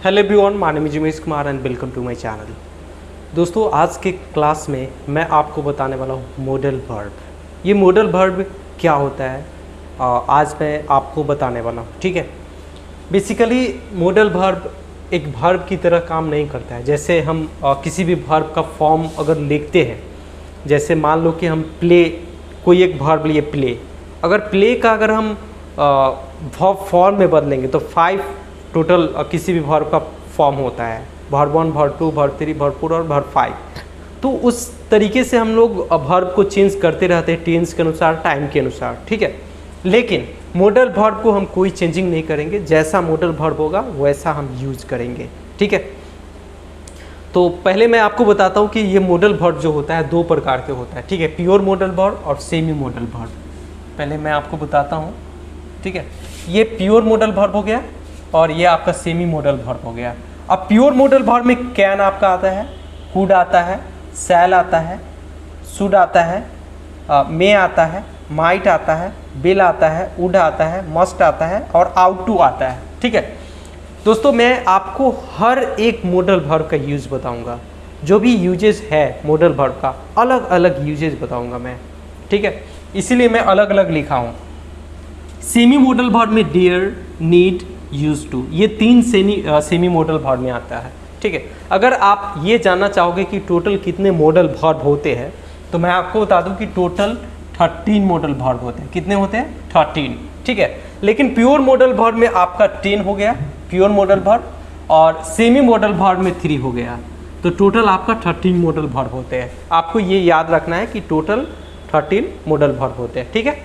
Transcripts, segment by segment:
Hello everyone, my name is Umesh Kumar and welcome to my channel. दोस्तों, आज के class में मैं आपको बताने वाला हूँ मॉडल वर्ब। ये मॉडल वर्ब क्या होता है आज मैं आपको बताने वाला हूँ। ठीक है, बेसिकली मॉडल वर्ब एक वर्ब की तरह काम नहीं करता है। जैसे हम किसी भी वर्ब का फॉर्म अगर लिखते हैं, जैसे मान लो कि हम प्ले, कोई एक वर्ब लिए प्ले, अगर प्ले का अगर हम वर्ब फॉर्म में बदलेंगे तो 5 टोटल किसी भी वर्ब का फॉर्म होता है, वर्ब 1, वर्ब 2, वर्ब 3, वर्ब 4 और वर्ब 5। तो उस तरीके से हम लोग वर्ब को चेंज करते रहते हैं टेंस के अनुसार, टाइम के अनुसार। ठीक है, लेकिन मॉडल वर्ब को हम कोई चेंजिंग नहीं करेंगे, जैसा मॉडल वर्ब होगा वैसा हम यूज करेंगे। ठीक है, तो पहले मैं आपको बताता हूँ कि ये मॉडल वर्ब जो होता है 2 प्रकार के होता है। ठीक है, प्योर मॉडल वर्ब और सेमी मॉडल वर्ब। पहले मैं आपको बताता हूँ। ठीक है, ये प्योर मॉडल वर्ब हो गया और ये आपका सेमी मॉडल वर्ब हो गया। अब प्योर मॉडल वर्ब में कैन आपका आता है, कुड आता है, शैल आता है, शुड आता है, मे आता है, माइट आता है, विल आता है, वुड आता है, मस्ट आता है और आउट टू आता है। ठीक है दोस्तों, मैं आपको हर एक मॉडल वर्ब का यूज बताऊंगा। जो भी यूजेस है मॉडल वर्ब का, अलग अलग यूजेस बताऊंगा मैं। ठीक है, इसीलिए मैं अलग अलग लिखा हूँ। सेमी मॉडल वर्ब में डियर, नीड, यूज टू, ये 3 सेमी मॉडल वर्ब में आता है। ठीक है, अगर आप ये जानना चाहोगे कि टोटल कितने मॉडल वर्ब होते हैं तो मैं आपको बता दूं कि टोटल 13 मॉडल वर्ब होते हैं। कितने होते हैं? 13। ठीक है, लेकिन प्योर मॉडल वर्ब में आपका 10 हो गया प्योर मॉडल वर्ब, और सेमी मॉडल वर्ब में 3 हो गया। तो टोटल आपका 13 मॉडल वर्ब होते हैं। आपको ये याद रखना है कि टोटल 13 मॉडल वर्ब होते हैं। ठीक है,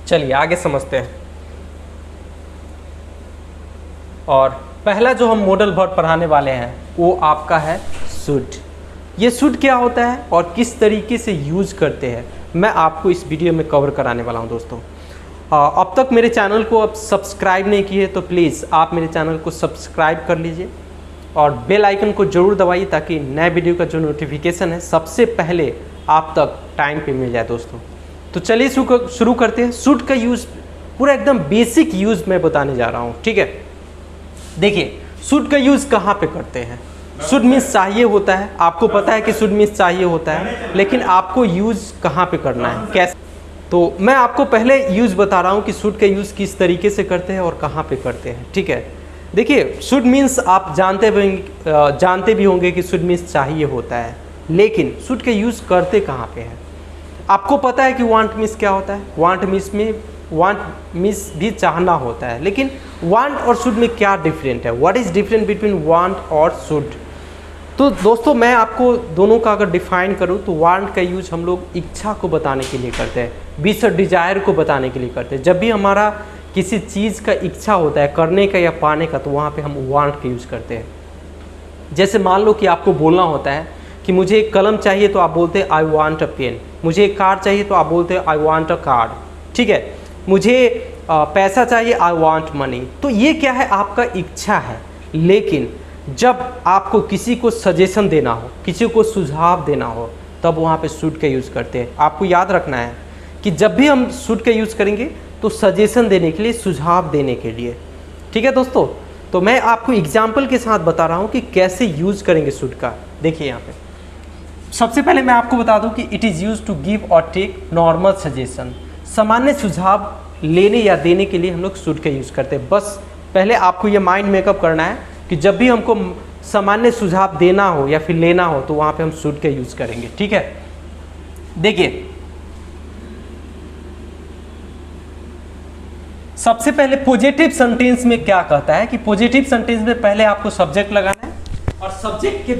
चलिए आगे समझते हैं। और पहला जो हम मॉडल वर्ब पढ़ाने वाले हैं वो आपका है शुड। ये शुड क्या होता है और किस तरीके से यूज करते हैं मैं आपको इस वीडियो में कवर कराने वाला हूं। दोस्तों, अब तक मेरे चैनल को अब सब्सक्राइब नहीं किए तो प्लीज़ आप मेरे चैनल को सब्सक्राइब कर लीजिए और बेल आइकन को ज़रूर दबाइए ताकि नए वीडियो का जो नोटिफिकेशन है सबसे पहले आप तक टाइम पे मिल जाए। दोस्तों, तो चलिए शुरू करते हैं। शुड का यूज़ पूरा एकदम बेसिक यूज़ मैं बताने जा रहा हूँ। ठीक है, देखिए शुड का यूज़ कहाँ पे करते हैं। शुड मीन्स चाहिए होता है, आपको पता है कि शुड मीन्स चाहिए होता है, लेकिन आपको यूज़ कहाँ पे करना है, कैसे। तो मैं आपको पहले यूज़ बता रहा हूँ कि शुड का यूज़ किस तरीके से करते हैं और कहाँ पे करते हैं। ठीक है, देखिए शुड मीन्स आप जानते भी होंगे कि शुड मीन्स चाहिए होता है, लेकिन शुड का यूज़ करते कहाँ पे है। आपको पता है कि वांट मीन्स क्या होता है। वांट मीन्स भी चाहना होता है, लेकिन वांट और शुड में क्या डिफरेंट है, what is different between want और शुड। तो दोस्तों, मैं आपको दोनों का अगर डिफाइन करूं तो वांट का यूज हम लोग इच्छा को बताने के लिए करते हैं, विश और डिजायर को बताने के लिए करते हैं। जब भी हमारा किसी चीज़ का इच्छा होता है करने का या पाने का, तो वहाँ पे हम वांट का यूज करते हैं। जैसे मान लो कि आपको बोलना होता है कि मुझे एक कलम चाहिए तो आप बोलते हैं आई वांट अ पेन। मुझे एक कार चाहिए तो आप बोलते हैं आई वांट अ कार। ठीक है, मुझे पैसा चाहिए, आई वांट मनी। तो ये क्या है? आपका इच्छा है। लेकिन जब आपको किसी को सजेशन देना हो, किसी को सुझाव देना हो, तब वहाँ पे शुड का यूज़ करते हैं। आपको याद रखना है कि जब भी हम शुड का यूज़ करेंगे तो सजेशन देने के लिए, सुझाव देने के लिए। ठीक है दोस्तों, तो मैं आपको एग्जाम्पल के साथ बता रहा हूँ कि कैसे यूज़ करेंगे शुड का। देखिए यहाँ पे सबसे पहले मैं आपको बता दूँ कि it is use to give और टेक नॉर्मल सजेशन। सामान्य सुझाव लेने या देने के लिए हम लोग शुड का यूज़ करते हैं। बस पहले आपको ये माइंड मेकअप करना है कि जब भी हमको सामान्य सुझाव देना हो या फिर लेना हो तो वहाँ पे हम शुड का यूज़ करेंगे। ठीक है, देखिए सबसे पहले पॉजिटिव सेंटेंस में क्या कहता है कि पॉजिटिव सेंटेंस में पहले आपको सब्जेक्ट लगाना है और सब्जेक्ट के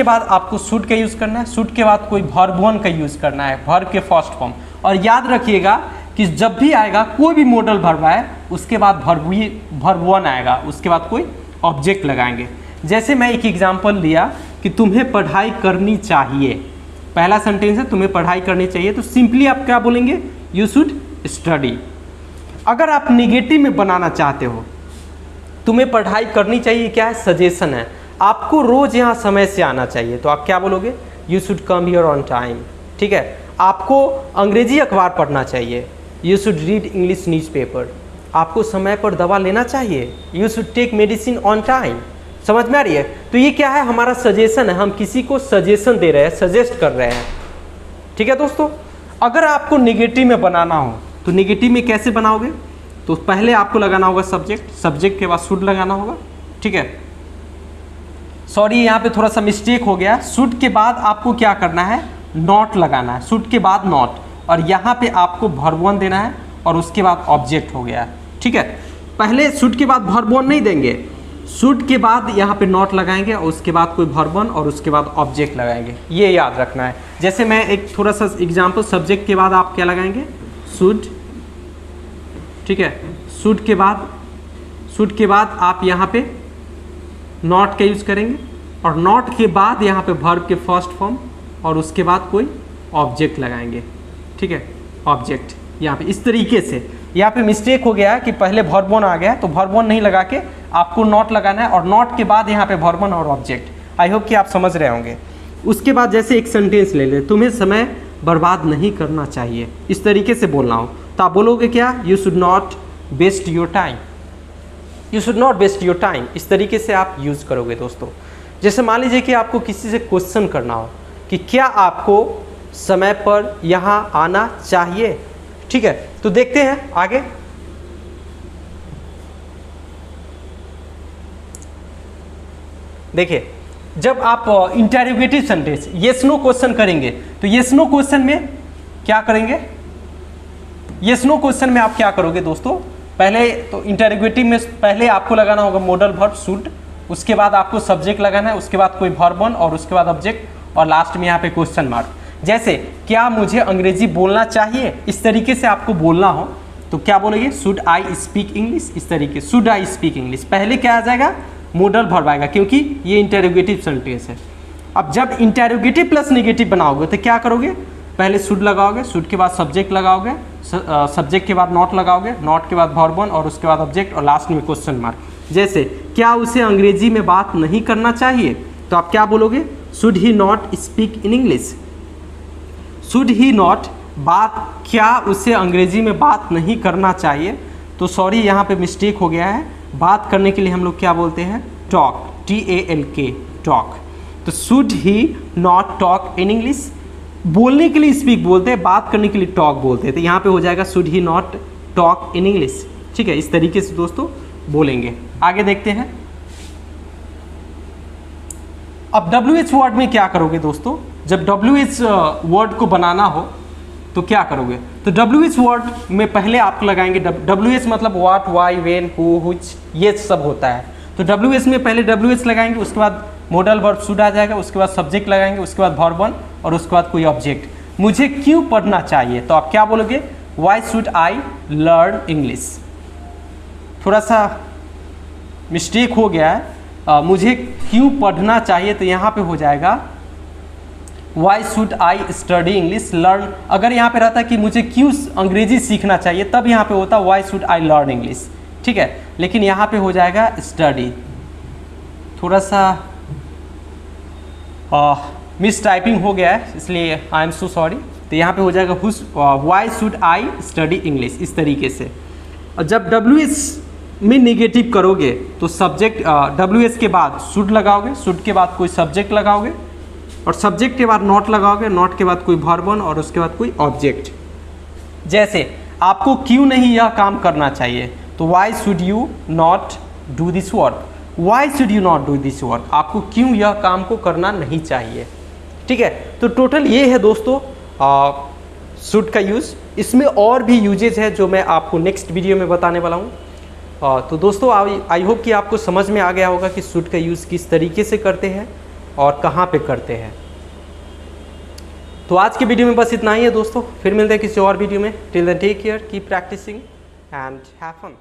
बाद आपको शुड का यूज़ करना है। शुड के बाद कोई वर्ब 1 का यूज़ करना है, वर्ब के फर्स्ट फॉर्म। और याद रखिएगा कि जब भी आएगा कोई भी मॉडल वर्ब आए उसके बाद वर्ब 1 आएगा, उसके बाद कोई ऑब्जेक्ट लगाएंगे। जैसे मैं एक एग्जांपल लिया कि तुम्हें पढ़ाई करनी चाहिए। पहला सेंटेंस है तुम्हें पढ़ाई करनी चाहिए, तो सिंपली आप क्या बोलेंगे? You should study. अगर आप नेगेटिव में बनाना चाहते हो, तुम्हें पढ़ाई करनी चाहिए, क्या है? सजेशन है, आपको रोज यहाँ समय से आना चाहिए, तो आप क्या बोलोगे? You should come here on time. ठीक है, आपको अंग्रेजी अखबार पढ़ना चाहिए, you should read English newspaper. आपको समय पर दवा लेना चाहिए। You should take medicine on time. समझ में आ रही है? तो ये क्या है, हमारा सजेशन है, हम किसी को सजेशन दे रहे हैं, सजेस्ट कर रहे हैं। ठीक है दोस्तों, अगर आपको नेगेटिव में बनाना हो तो नेगेटिव में कैसे बनाओगे? तो पहले आपको लगाना होगा सब्जेक्ट, सब्जेक्ट के बाद शुड लगाना होगा। ठीक है, सॉरी यहाँ पे थोड़ा सा मिस्टेक हो गया। शुड के बाद आपको क्या करना है, नॉट लगाना है। शुड के बाद नॉट, और यहाँ पे आपको वर्ब वन देना है और उसके बाद ऑब्जेक्ट हो गया। ठीक है, पहले शुड के बाद वर्ब वन नहीं देंगे, शुड के बाद यहाँ पे नॉट लगाएंगे और उसके बाद कोई वर्ब वन और उसके बाद ऑब्जेक्ट लगाएंगे। ये याद रखना है। जैसे मैं एक थोड़ा सा एग्जाम्पल, सब्जेक्ट के बाद आप क्या लगाएंगे, शुड। ठीक है, शुड के बाद आप यहाँ पे नॉट का यूज करेंगे और नॉट के बाद यहाँ पे वर्ब के फर्स्ट फॉर्म और उसके बाद कोई ऑब्जेक्ट लगाएंगे। ठीक है, ऑब्जेक्ट यहाँ पे इस तरीके से। यहाँ पे मिस्टेक हो गया कि पहले वर्ब वन आ गया, तो वर्ब वन नहीं लगा के आपको नॉट लगाना है और नॉट के बाद यहाँ पे वर्ब वन और ऑब्जेक्ट। आई होप कि आप समझ रहे होंगे। उसके बाद जैसे एक सेंटेंस ले ले, तुम्हें समय बर्बाद नहीं करना चाहिए, इस तरीके से बोलना हो तो आप बोलोगे क्या, you should not waste your time. You should not waste your time, इस तरीके से आप यूज़ करोगे दोस्तों। जैसे मान लीजिए कि आपको किसी से क्वेश्चन करना हो कि क्या आपको समय पर यहाँ आना चाहिए। ठीक है, तो देखते हैं आगे। देखिए, जब आप interrogative sentence yes no question करेंगे तो येस नो क्वेश्चन में क्या करेंगे, येस नो क्वेश्चन में आप क्या करोगे दोस्तों, पहले तो इंटरोगेटिव में पहले आपको लगाना होगा मॉडल वर्ब शुड, उसके बाद आपको सब्जेक्ट लगाना है, उसके बाद कोई वर्ब वन और उसके बाद ऑब्जेक्ट और लास्ट में यहाँ पे क्वेश्चन मार्क। जैसे क्या मुझे अंग्रेजी बोलना चाहिए, इस तरीके से आपको बोलना हो तो क्या बोलेंगे, शुड आई स्पीक इंग्लिश। इस तरीके शुड आई स्पीक इंग्लिश, पहले क्या आ जाएगा, मॉडल वर्ब आएगा क्योंकि ये इंटरोगेटिव सेंटेंस है। अब जब इंटरोगेटिव प्लस नेगेटिव बनाओगे तो क्या करोगे, पहले शुड लगाओगे, शुड के बाद सब्जेक्ट लगाओगे, सब्जेक्ट के बाद नॉट लगाओगे, नॉट के बाद वर्ब वन और उसके बाद ऑब्जेक्ट और लास्ट में क्वेश्चन मार्क। जैसे क्या उसे अंग्रेजी में बात नहीं करना चाहिए, तो आप क्या बोलोगे, should he not speak in English. Should he not, बात, क्या उसे अंग्रेजी में बात नहीं करना चाहिए। तो सॉरी यहाँ पे मिस्टेक हो गया है, बात करने के लिए हम लोग क्या बोलते हैं, टॉक, TALK, टॉक। तो should he not talk in English, बोलने के लिए स्पीक बोलते हैं, बात करने के लिए टॉक बोलते हैं, तो यहाँ पे हो जाएगा should he not talk in English. ठीक है, इस तरीके से दोस्तों बोलेंगे। आगे देखते हैं। अब WH वर्ड में क्या करोगे दोस्तों, जब WH वर्ड को बनाना हो तो क्या करोगे, तो WH वर्ड में पहले आप लगाएंगे, WH मतलब what, why, when, who, which, ये सब होता है। तो WH में पहले WH लगाएंगे, उसके बाद मॉडल वर्ब शुड आ जाएगा, उसके बाद सब्जेक्ट लगाएंगे, उसके बाद वर्ब वन और उसके बाद कोई ऑब्जेक्ट। मुझे क्यों पढ़ना चाहिए, तो आप क्या बोलोगे, why should I learn English. थोड़ा सा मिस्टेक हो गया है, मुझे क्यों पढ़ना चाहिए, तो यहाँ पे हो जाएगा why should I study English learn. अगर यहाँ पे रहता कि मुझे क्यों अंग्रेजी सीखना चाहिए, तब यहाँ पे होता why should I learn English. ठीक है, लेकिन यहाँ पे हो जाएगा स्टडी। थोड़ा सा मिस टाइपिंग हो गया है, इसलिए आई एम सो सॉरी। तो यहाँ पे हो जाएगा why should I study English, इस तरीके से। और जब WH में निगेटिव करोगे तो सब्जेक्ट WH के बाद शुड लगाओगे, शुड के बाद कोई सब्जेक्ट लगाओगे और सब्जेक्ट के बाद नॉट लगाओगे, नॉट के बाद कोई वर्ब वन और उसके बाद कोई ऑब्जेक्ट। जैसे आपको क्यों नहीं यह काम करना चाहिए, तो why should you not do this work. Why should you not do this work, आपको क्यों यह काम को करना नहीं चाहिए। ठीक है, तो टोटल ये है दोस्तों शुड का यूज़। इसमें और भी यूजेज है जो मैं आपको नेक्स्ट वीडियो में बताने वाला हूँ। तो दोस्तों आई होप कि आपको समझ में आ गया होगा कि शुड का यूज़ किस तरीके से करते हैं और कहाँ पे करते हैं। तो आज के वीडियो में बस इतना ही है दोस्तों, फिर मिलते हैं किसी और वीडियो में। Till then take care, keep practising and have fun.